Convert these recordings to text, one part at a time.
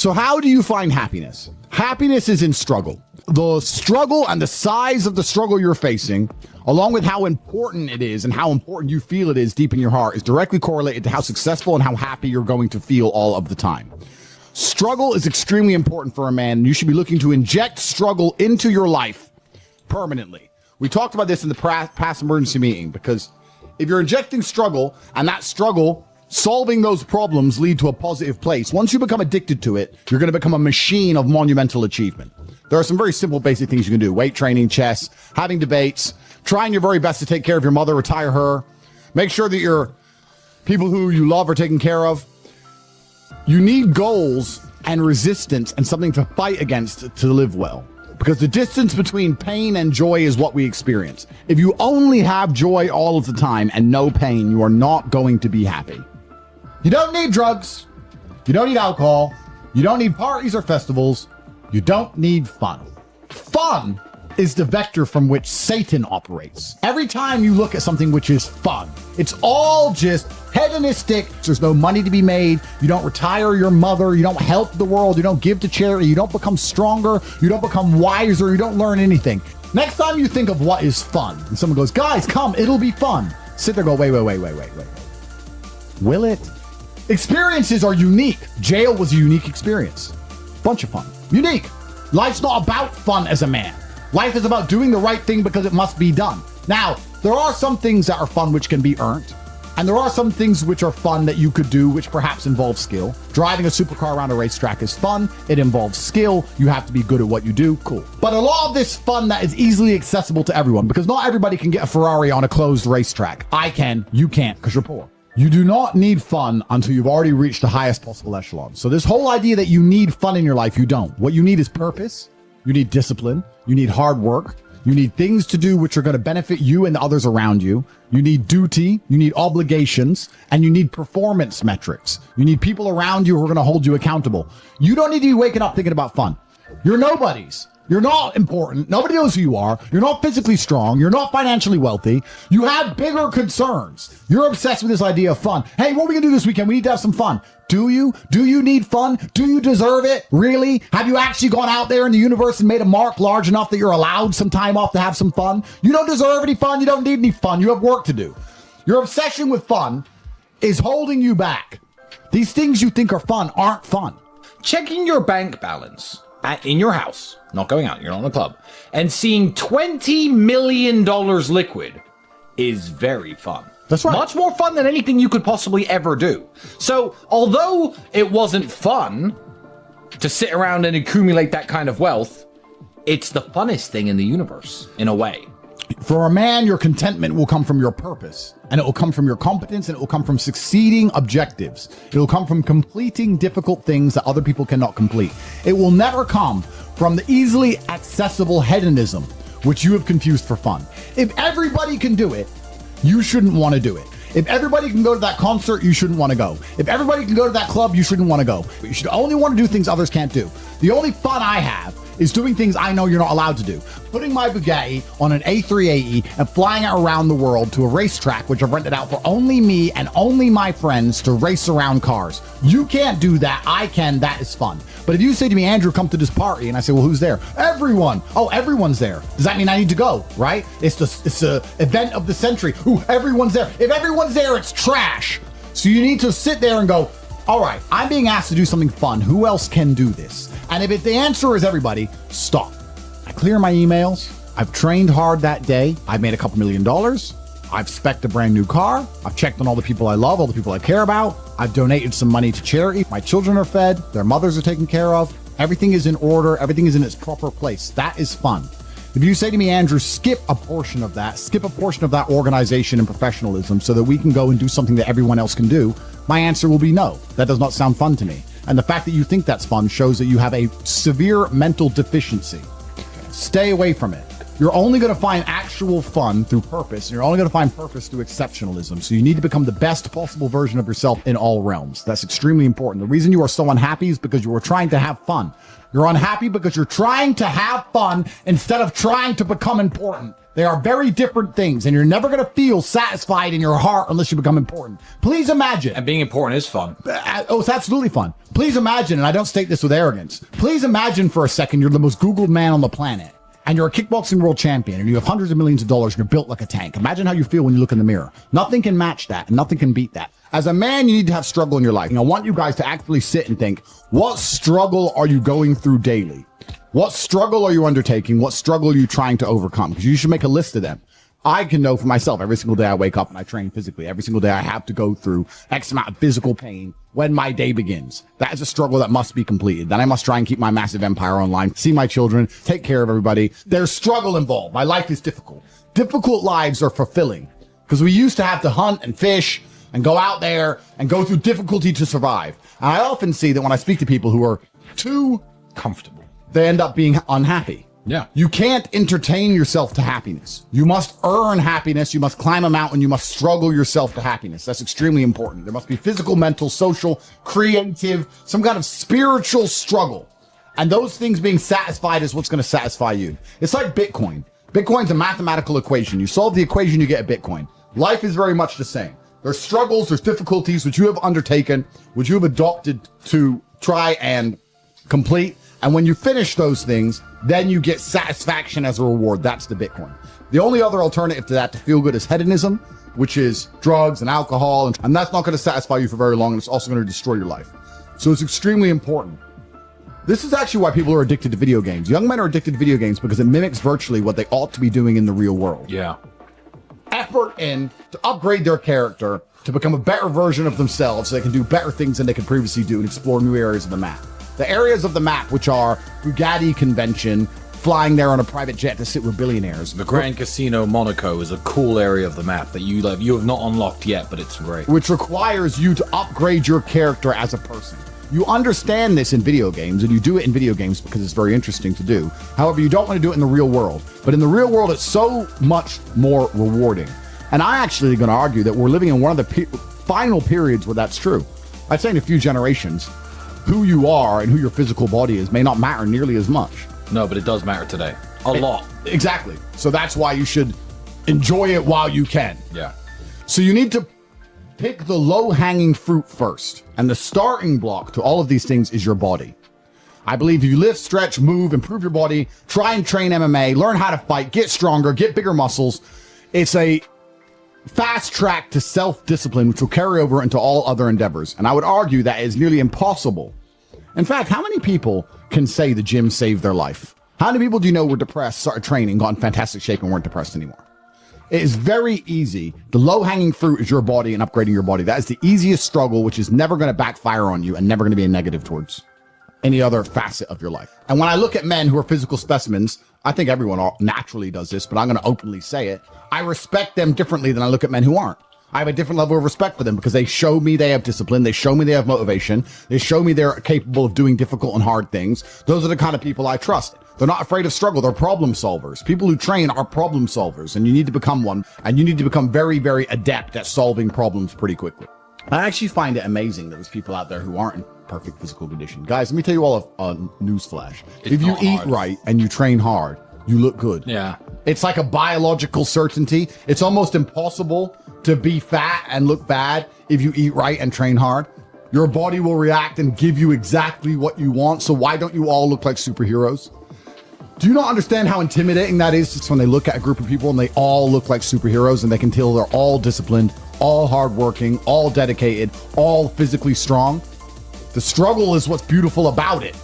So how do you find happiness? Happiness is in struggle. The struggle and the size of the struggle you're facing, along with how important it is and how important you feel it is deep in your heart, is directly correlated to how successful and how happy you're going to feel all of the time. Struggle is extremely important for a man, and you should be looking to inject struggle into your life permanently. We talked about this in the past emergency meeting, because if you're injecting struggle and that struggle solving those problems lead to a positive place, once you become addicted to it, you're going to become a machine of monumental achievement. There are some very simple, basic things you can do. Weight training, chess, having debates, trying your very best to take care of your mother, retire her, make sure that your people who you love are taken care of. You need goals and resistance and something to fight against to live well, because the distance between pain and joy is what we experience. If you only have joy all of the time and no pain, you are not going to be happy. You don't need drugs. You don't need alcohol. You don't need parties or festivals. You don't need fun. Fun is the vector from which Satan operates. Every time you look at something which is fun, it's all just hedonistic. There's no money to be made. You don't retire your mother. You don't help the world. You don't give to charity. You don't become stronger. You don't become wiser. You don't learn anything. Next time you think of what is fun, and someone goes, guys, come, it'll be fun. Sit there, go, wait. Will it? Experiences are unique. Jail was a unique experience. Bunch of fun. Unique. Life's not about fun as a man. Life is about doing the right thing because it must be done. Now, there are some things that are fun which can be earned, and there are some things which are fun that you could do which perhaps involve skill. Driving a supercar around a racetrack is fun. It involves skill. You have to be good at what you do. Cool. But a lot of this fun that is easily accessible to everyone, because not everybody can get a Ferrari on a closed racetrack. I can. You can't, because you're poor. You do not need fun until you've already reached the highest possible echelon. So this whole idea that you need fun in your life, you don't. What you need is purpose. You need discipline. You need hard work. You need things to do which are going to benefit you and the others around you. You need duty. You need obligations. And you need performance metrics. You need people around you who are going to hold you accountable. You don't need to be waking up thinking about fun. You're nobodies. You're not important. Nobody knows who you are. You're not physically strong. You're not financially wealthy. You have bigger concerns. You're obsessed with this idea of fun. Hey, what are we going to do this weekend? We need to have some fun. Do you? Do you need fun? Do you deserve it? Really? Have you actually gone out there in the universe and made a mark large enough that you're allowed some time off to have some fun? You don't deserve any fun. You don't need any fun. You have work to do. Your obsession with fun is holding you back. These things you think are fun aren't fun. Checking your bank balance in your house, not going out, you're not in a club, and seeing $20 million liquid is very fun. That's right. Much more fun than anything you could possibly ever do. So, although it wasn't fun to sit around and accumulate that kind of wealth, it's the funnest thing in the universe, in a way. For a man, your contentment will come from your purpose, and it will come from your competence, and it will come from succeeding objectives. It will come from completing difficult things that other people cannot complete. It will never come from the easily accessible hedonism, which you have confused for fun. If everybody can do it, you shouldn't want to do it. If everybody can go to that concert, you shouldn't want to go. If everybody can go to that club, you shouldn't want to go. But you should only want to do things others can't do. The only fun I have is doing things I know you're not allowed to do. Putting my Bugatti on an A380 and flying it around the world to a racetrack, which I've rented out for only me and only my friends to race around cars. You can't do that. I can. That is fun. But if you say to me, Andrew, come to this party, and I say, well, who's there? Everyone. Oh, everyone's there. Does that mean I need to go, right? It's the event of the century. Ooh, everyone's there. If everyone's there, it's trash. So you need to sit there and go, all right, I'm being asked to do something fun. Who else can do this? And if the answer is everybody, stop. I clear my emails. I've trained hard that day. I've made a couple $1 million. I've spec'd a brand new car. I've checked on all the people I love, all the people I care about. I've donated some money to charity. My children are fed. Their mothers are taken care of. Everything is in order. Everything is in its proper place. That is fun. If you say to me, Andrew, skip a portion of that organization and professionalism so that we can go and do something that everyone else can do, my answer will be no. That does not sound fun to me. And the fact that you think that's fun shows that you have a severe mental deficiency. Stay away from it. You're only going to find actual fun through purpose, and you're only going to find purpose through exceptionalism. So you need to become the best possible version of yourself in all realms. That's extremely important. The reason you are so unhappy is because you are trying to have fun. You're unhappy because you're trying to have fun instead of trying to become important. They are very different things, and you're never going to feel satisfied in your heart unless you become important. Please imagine. And being important is fun. Oh, it's absolutely fun. Please imagine, and I don't state this with arrogance, please imagine for a second you're the most Googled man on the planet, and you're a kickboxing world champion, and you have hundreds of millions of dollars, and you're built like a tank. Imagine how you feel when you look in the mirror. Nothing can match that, and nothing can beat that. As a man, you need to have struggle in your life. And I want you guys to actually sit and think, what struggle are you going through daily? What struggle are you undertaking? What struggle are you trying to overcome? Because you should make a list of them. I can know for myself, every single day I wake up and I train physically. Every single day I have to go through X amount of physical pain when my day begins. That is a struggle that must be completed. Then I must try and keep my massive empire online, see my children, take care of everybody. There's struggle involved. My life is difficult. Difficult lives are fulfilling because we used to have to hunt and fish and go out there and go through difficulty to survive. And I often see that when I speak to people who are too Comfortable. they end up being unhappy. Yeah. You can't entertain yourself to happiness. You must earn happiness. You must climb a mountain. You must struggle yourself to happiness. That's extremely important. There must be physical, mental, social, creative, some kind of spiritual struggle. And those things being satisfied is what's going to satisfy you. It's like Bitcoin. Bitcoin's a mathematical equation. You solve the equation, you get a Bitcoin. Life is very much the same. There's struggles, there's difficulties which you have undertaken, which you have adopted to try and complete. And when you finish those things, then you get satisfaction as a reward. That's the Bitcoin. The only other alternative to that to feel good is hedonism, which is drugs and alcohol. And that's not going to satisfy you for very long. And it's also going to destroy your life. So it's extremely important. This is actually why people are addicted to video games. Young men are addicted to video games because it mimics virtually what they ought to be doing in the real world. Yeah. Effort in to upgrade their character, to become a better version of themselves so they can do better things than they could previously do and explore new areas of the map. The areas of the map, which are Bugatti convention, flying there on a private jet to sit with billionaires. The Grand Casino Monaco is a cool area of the map that you have not unlocked yet, but it's great. Which requires you to upgrade your character as a person. You understand this in video games, and you do it in video games because it's very interesting to do. However, you don't want to do it in the real world. But in the real world, it's so much more rewarding. And I actually going to argue that we're living in one of the final periods where that's true. I'd say in a few generations, who you are and who your physical body is may not matter nearly as much. No, but it does matter today. A lot. Exactly. So that's why you should enjoy it while you can. Yeah. So you need to pick the low-hanging fruit first. And the starting block to all of these things is your body. I believe if you lift, stretch, move, improve your body, try and train MMA, learn how to fight, get stronger, get bigger muscles, it's a fast track to self-discipline, which will carry over into all other endeavors. And I would argue that is nearly impossible. In fact, how many people can say the gym saved their life? How many people do you know were depressed, started training, got in fantastic shape, and weren't depressed anymore? It is very easy. The low-hanging fruit is your body and upgrading your body. That is the easiest struggle, which is never going to backfire on you and never going to be a negative towards any other facet of your life. And when I look at men who are physical specimens, I think everyone naturally does this, but I'm going to openly say it. I respect them differently than I look at men who aren't. I have a different level of respect for them because they show me they have discipline. They show me they have motivation. They show me they're capable of doing difficult and hard things. Those are the kind of people I trust. They're not afraid of struggle. They're problem solvers. People who train are problem solvers, and you need to become one. And you need to become very, very adept at solving problems pretty quickly. I actually find it amazing that there's people out there who aren't in perfect physical condition. Guys, let me tell you all a newsflash. If you eat right and you train hard, you look good. Yeah. It's like a biological certainty. It's almost impossible to be fat and look bad if you eat right and train hard. Your body will react and give you exactly what you want. So why don't you all look like superheroes? Do you not understand how intimidating that is just when they look at a group of people and they all look like superheroes and they can tell they're all disciplined, all hardworking, all dedicated, all physically strong? The struggle is what's beautiful about it.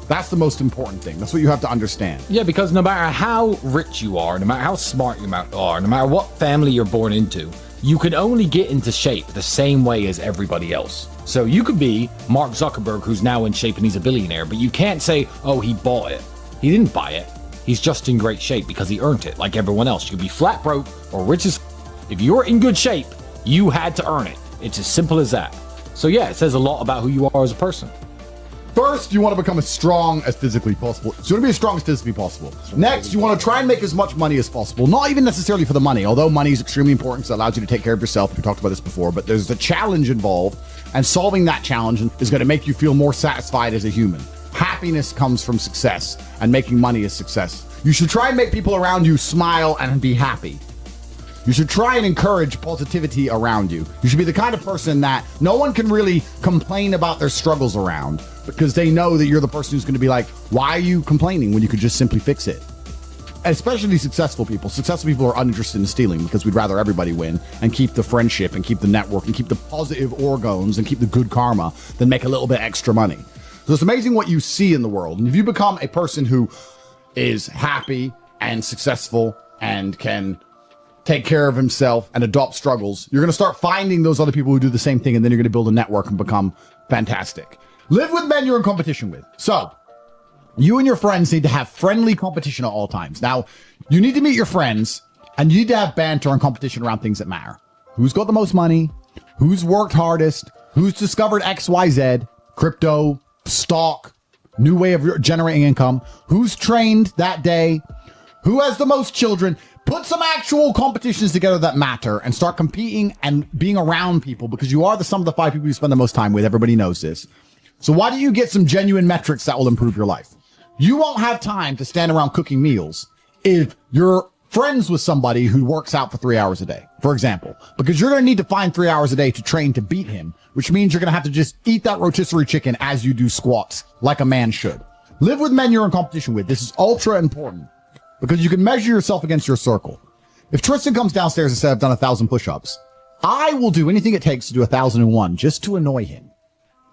That's the most important thing. That's what you have to understand. Yeah, because no matter how rich you are, no matter how smart you are, no matter what family you're born into, you can only get into shape the same way as everybody else. So you could be Mark Zuckerberg, who's now in shape and he's a billionaire, but you can't say, oh, he bought it. He didn't buy it. He's just in great shape because he earned it like everyone else. You could be flat broke or rich as if you're in good shape, you had to earn it. It's as simple as that. So yeah, it says a lot about who you are as a person. First, you want to become as strong as physically possible. So you want to be as strong as physically possible. Next, you want to try and make as much money as possible. Not even necessarily for the money, although money is extremely important because it allows you to take care of yourself. We talked about this before, but there's a challenge involved, and solving that challenge is going to make you feel more satisfied as a human. happiness comes from success, and making money is success. You should try and make people around you smile and be happy. You should try and encourage positivity around you. You should be the kind of person that no one can really complain about their struggles around, because they know that you're the person who's going to be like, why are you complaining when you could just simply fix it? Especially successful people. Successful people are uninterested in stealing, because we'd rather everybody win and keep the friendship and keep the network and keep the positive orgons and keep the good karma than make a little bit extra money. So it's amazing what you see in the world. And if you become a person who is happy and successful and can take care of himself and adopt struggles, you're going to start finding those other people who do the same thing, and then you're going to build a network and become fantastic. Live with men you're in competition with. So you and your friends need to have friendly competition at all times. Now, you need to meet your friends, and you need to have banter and competition around things that matter. Who's got the most money? Who's worked hardest? Who's discovered XYZ, crypto, stock, new way of generating income? Who's trained that day? Who has the most children? Put some actual competitions together that matter and start competing and being around people, because you are the sum of the 5 people you spend the most time with. Everybody knows this. So why don't you get some genuine metrics that will improve your life? You won't have time to stand around cooking meals if you're friends with somebody who works out for 3 hours a day, for example, because you're going to need to find 3 hours a day to train to beat him, which means you're going to have to just eat that rotisserie chicken as you do squats, like a man should. Live with men you're in competition with. This is ultra important, because you can measure yourself against your circle. If Tristan comes downstairs and says, I've done 1,000 push-ups, I will do anything it takes to do 1,001 just to annoy him,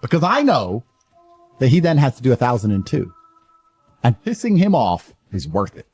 because I know that he then has to do 1,002. And pissing him off is worth it.